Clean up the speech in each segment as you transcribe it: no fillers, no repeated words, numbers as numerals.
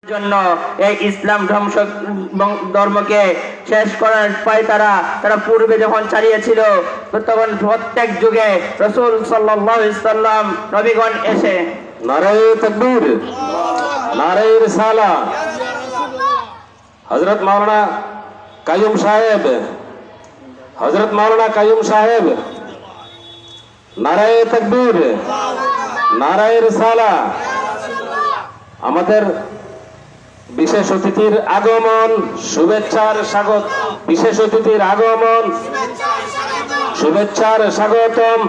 জন্য এই ইসলাম ধ্বংস ধর্মকে শেষ করার পায় তারা পূর্বে যখন চালিয়েছিল তখন প্রত্যেক যুগে রাসূল সাল্লাল্লাহু আলাইহি সাল্লাম নবীগণ এসে নারায়ে তাকবীর, নারায়ে রিসালা। হযরত মাওলানা কাইয়ুম সাহেব, হযরত মাওলানা কাইয়ুম সাহেব, নারায়ে তাকবীর, নারায়ে রিসালা। আমাদের বিশেষ অতিথির আগমন, শুভেচ্ছার স্বাগত, বিশেষ অতিথির আগমন, শুভেচ্ছার স্বাগতম।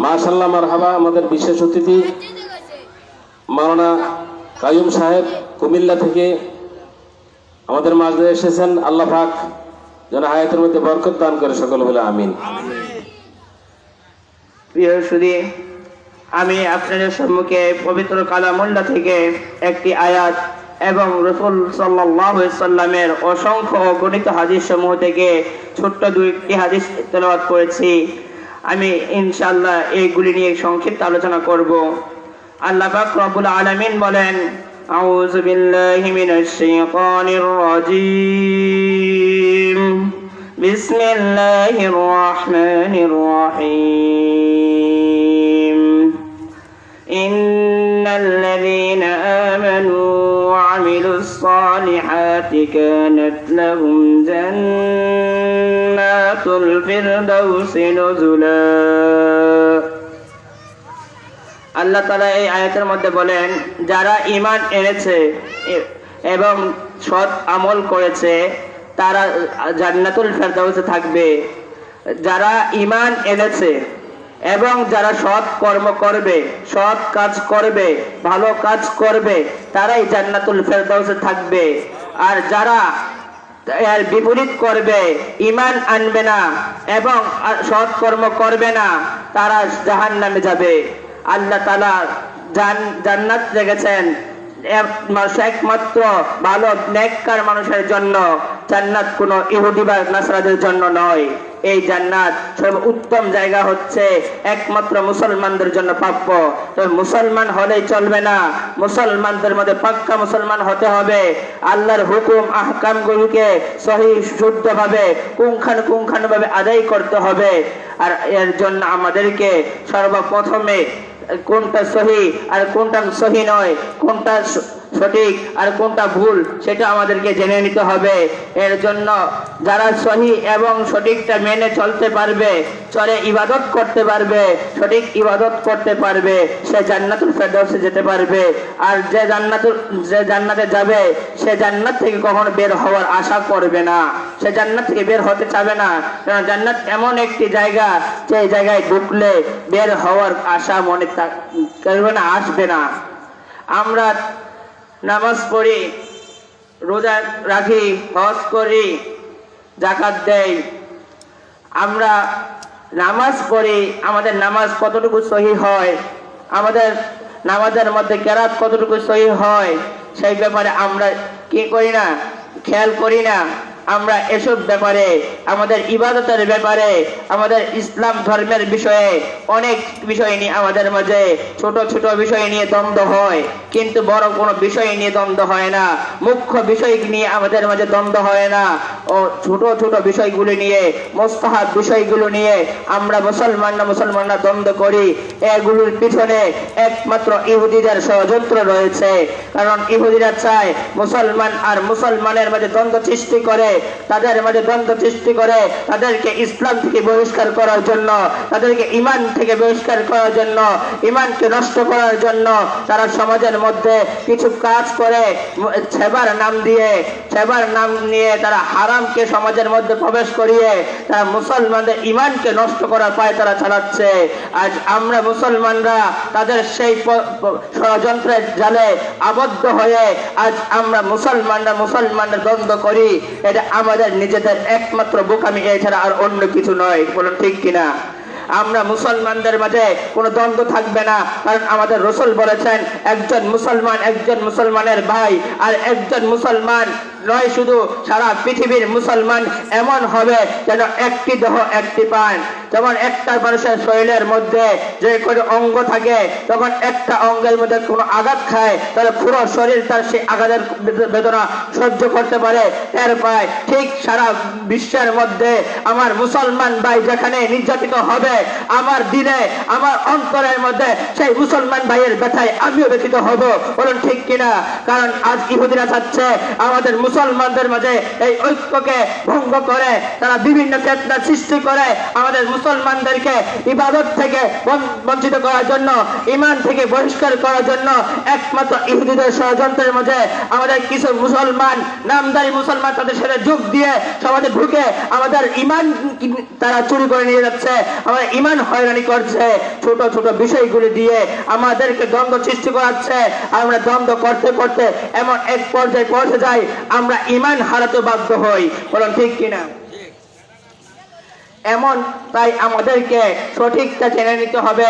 মাশাআল্লাহ, মারহাবা। আমাদের বিশেষ অতিথি মাওলানা কাইয়ুম সাহেব কুমিল্লা থেকে আমাদের মাঝে এসেছেন। আল্লাহ পাক যেন হায়াতের মধ্যে বরকত দান করে, সকল বলে আমিন। প্রিয় সুধী, আমি আপনাদের সম্মুখে পবিত্র কালামুল্লাহ থেকে একটি আয়াত এবং রাসূল সাল্লাল্লাহু আলাইহি সাল্লামের অসংখ্য অগণিত হাদিস সমূহ থেকে ছোট্ট দুইটি হাদিস তেলাওয়াত করেছি। আমি ইনশাআল্লাহ এইগুলি নিয়ে সংক্ষিপ্ত আলোচনা করব। আল্লাহ পাক রব্বুল আলামিন বলেন, আউযু বিল্লাহি মিনাশ শাইতানির রাজীম, বিসমিল্লাহির রহমানির রহিম। ইন্নাল্লাযীনা আমানু ওয়া আমিলুস সালিহাতি কানাত লাহুম জান্নাতুল ফিরদাউসি নুজুলা। আল্লাহ তাআলা এই আয়াতের মধ্যে বলেন, যারা ঈমান এনেছে এবং সৎ আমল করেছে তারা জান্নাতুল ফিরদাউসে থাকবে। যারা ঈমান এনেছে এবং যারা সৎ কর্ম করবে, সৎ কাজ করবে, ভালো কাজ করবে, তারাই জান্নাতুল ফিরদাউসে থাকবে। আর যারা এর বিপরীত করবে, ঈমান আনবে না এবং সৎ কর্ম করবে না, তারা জাহান্নামে যাবে। আল্লাহ তাআলা জান্নাত রেখেছেন একমাত্র ভালো নেককার মানুষের জন্য, জান্নাত কোনো ইহুদি বা নাসারাদের জন্য নয়। এই জান্নাত সব উত্তম জায়গা হচ্ছে একমাত্র মুসলমানদের জন্য প্রাপ্য। তবে মুসলমান হলেই চলবে না, মুসলমানদের মধ্যে পাক্কা মুসলমান হতে হবে। আল্লাহর হুকুম আহকামগুলোকে সহি শুদ্ধভাবে পুঙ্খানুপুঙ্খানুভাবে আদায় করতে হবে। আর এর জন্য আমাদেরকে সর্বপ্রথমে কোনটা সহি আর কোনটা সহি নয়, কোনটা সঠিক আর কোনটা ভুল, সেটা আমাদেরকে জেনে নিতে হবে। এর জন্য যারা সহি এবং সঠিকটা মেনে চলতে পারবে, চলে ইবাদত করতে পারবে, সঠিক ইবাদত করতে পারবে, সে জান্নাতুল ফিরদাউসে যেতে পারবে। আর যে জান্নাতে যাবে, সে জান্নাত থেকে কখনো বের হওয়ার আশা করবে না, সে জান্নাত থেকে বের হতে চাবে না। কারণ জান্নাত এমন একটি জায়গা, যে জায়গায় ঢুকলে বের হওয়ার আশা মনে করবে না, আসবে না। আমরা নামাজ পড়ি, রোজা রাখি, হজ করি, যাকাত দেই। আমরা নামাজ পড়ি, আমাদের নামাজ কতটুকু সহি হয়, আমাদের নামাজের মধ্যে কেরাত কতটুকু সহি হয়, সেই ব্যাপারে আমরা কি করি না, খেয়াল করি না। আমরা এসব ব্যাপারে, আমাদের ইবাদতের ব্যাপারে, আমাদের ইসলাম ধর্মের বিষয়ে অনেক বিষয় নিয়ে আমাদের মাঝে ছোট ছোট বিষয় নিয়ে দ্বন্দ্ব হয়, কিন্তু বড় কোনো বিষয় নিয়ে দ্বন্দ্ব হয় না। মুখ্য বিষয় নিয়ে আমাদের মাঝে দ্বন্দ্ব হয় না। ও ছোট ছোট বিষয়গুলো নিয়ে, মুস্তাহাব বিষয়গুলো নিয়ে আমরা মুসলমানরা দ্বন্দ্ব করি। এগুলোর পিছনে একমাত্র ইহুদিদের ষড়যন্ত্র রয়েছে। কারণ ইহুদিরা চায় মুসলমান আর মুসলমানের মাঝে দ্বন্দ্ব সৃষ্টি করে, তাদের মাঝে দ্বন্দ্ব সৃষ্টি করে, তাদেরকে ইসলাম থেকে বহিষ্কার করার জন্য, তাদেরকে ঈমান থেকে বহিষ্কার করার জন্য, ঈমানকে নষ্ট করার জন্য তারা সমাজের মধ্যে কিছু কাজ করে, সেবার নাম নিয়ে তারা হারামকে সমাজের মধ্যে প্রবেশ করিয়ে তারা মুসলমানদের ঈমানকে নষ্ট করার পায় তারা চালাচ্ছে। আজ আমরা মুসলমানরা তাদের সেই ষড়যন্ত্রের জালে আবদ্ধ হয়ে আজ আমরা মুসলমানরা দ্বন্দ্ব করি। এটা আমাদের নিজেদের একমাত্র বোকামি, এছাড়া আর অন্য কিছু নয়। বলুন ঠিক কিনা? আমরা মুসলমানদের মাঝে কোনো দ্বন্দ্ব থাকবে না, কারণ আমাদের রাসূল বলেছেন একজন মুসলমানের ভাই, আর একজন মুসলমান নয় শুধু সারা পৃথিবীর মুসলমান এমন হবে যেন একটি দেহ একটি প্রাণ। যেমন একটা মানুষের শরীরের মধ্যে যে কোনো অঙ্গ থাকে, তখন একটা অঙ্গের মধ্যে কোনো আঘাত খায় তাহলে পুরো শরীর তার সেই আঘাতের বেদনা সহ্য করতে পারে, টের পায়। ঠিক সারা বিশ্বের মধ্যে আমার মুসলমান ভাই যেখানে নির্যাতিত হবে, আমার দিনে আমার অন্তরের মধ্যে সেই মুসলমান ভাইয়ের ব্যথায় আমিও ব্যথিত হব। বলুন ঠিক কিনা? কারণ আজ ইহুদিরা চাচ্ছে আমাদের মুসলমানদের মাঝে এই ঐক্যকে ভঙ্গ করে, তারা বিভিন্ন ফিতনা সৃষ্টি করে আমাদের মুসলমানদেরকে ইবাদত থেকে বঞ্চিত করার জন্য, ঈমান থেকে বহিষ্কার করার জন্য একমাত্র ইহুদিদের ষড়যন্ত্রের মাঝে আমাদের কিছু মুসলমান, নামদারি মুসলমান তাদের সাথে যোগ দিয়ে সমাজে ঢুকে আমাদের ঈমান তারা চুরি করে নিয়ে যাচ্ছে, আমাদের ঈমান হয়রানি করছে, ছোট ছোট বিষয়গুলি দিয়ে আমাদেরকে দ্বন্দ্ব সৃষ্টি করাচ্ছে। আমরা দ্বন্দ্ব করতে করতে এমন এক পর্যায়ে পৌঁছে যাই আমরা ঈমান হারাতে বাধ্য হই। বলুন ঠিক কিনা? এমন তাই আমাদেরকে সঠিকটা জেনে নিতে হবে।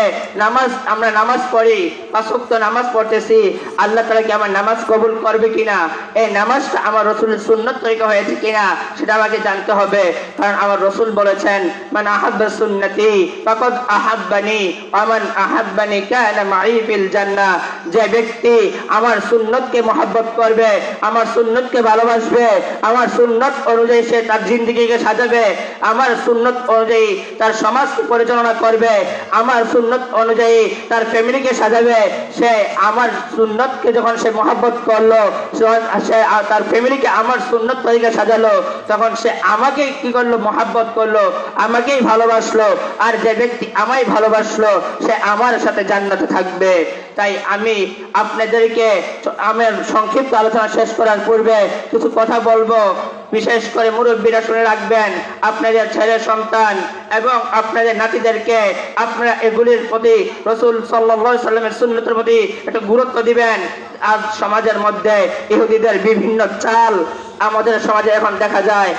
আমরা নামাজ পড়ি, 5 ওয়াক্ত নামাজ পড়তেছি, আল্লাহ তাআলা কি আমার নামাজ কবুল করবে কিনা, এই নামাজটা আমার রাসূলের সুন্নাত তরিকা হয়েছে কিনা সেটা আমাকে জানতে হবে। কারণ আমার রাসূল বলেছেন মান আহাব্বা সুন্নতি ফাকাদ আহাব্বানি ওয়া মান আহাব্বানি কানা মাই ফিল জান্নাহ। যে ব্যক্তি আমার সুন্নতকে মহব্বত করবে, আমার সুন্নতকে ভালোবাসবে, আমার সুন্নত অনুযায়ী সে তার জিন্দেগিকে সাজাবে, আমার সুন্নত অনুযায়ী তার সমাজকে পরিচালনা করবে, আমার সুন্নত অনুযায়ী তার ফ্যামিলিকে সাজাবে, সে আমার সুন্নতকে যখন সে মহব্বত করলো, সে তার ফ্যামিলিকে আমার সুন্নত তরিকা সাজালো, তখন সে আমাকে কি করলো? মহব্বত করলো, আমাকেই ভালোবাসলো। আর যে ব্যক্তি আমায় ভালোবাসলো সে আমার সাথে জান্নাতে থাকবে। তাই আমি আপনাদেরকে আমার সংক্ষিপ্ত আলোচনা শেষ করার পূর্বে কিছু কথা বলবো। বিশেষ করে মুরব্বীরা শুনে রাখবেন, আপনাদের ছেলে সন্তান এবং আপনাদের নাতিদেরকে আপনারা এগুলির প্রতি, রাসূল সাল্লাল্লাহু আলাইহি সাল্লামের সুন্নতের প্রতি একটু গুরুত্ব দিবেন। আজ সমাজের মধ্যে ইহুদিদের বিভিন্ন চাল আমাদের সমাজে এখন দেখা যায়।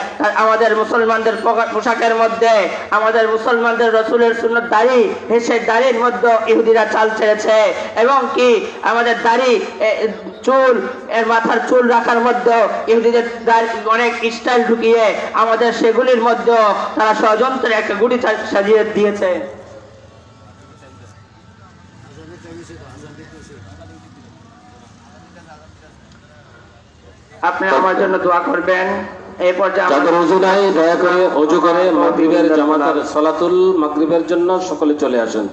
আমাদের মুসলমানদের পোশাকের মধ্যে আমাদের মুসলমানদের রাসূলের সুন্নত দাড়ি, সেই দাড়ির মধ্যে ইহুদিরা চাল ছেড়েছে, এবং কি আমাদের দাড়ি চুল এর মাথার চুল রাখার মধ্যে ইহুদিদের অনেক স্টাইল ঢুকিয়ে আমাদের সেগুলির মধ্যে তারা ষড়যন্ত্রের একটা গুটি সাজিয়ে দিয়েছে। আপনারা আমার জন্য দোয়া করবেন। এই পর্যায়ে যাদের ওযু নাই দয়া করে ওযু করে মাগরিবের জামাতের সালাতুল মাগরিবের জন্য সকলে চলে আসেন।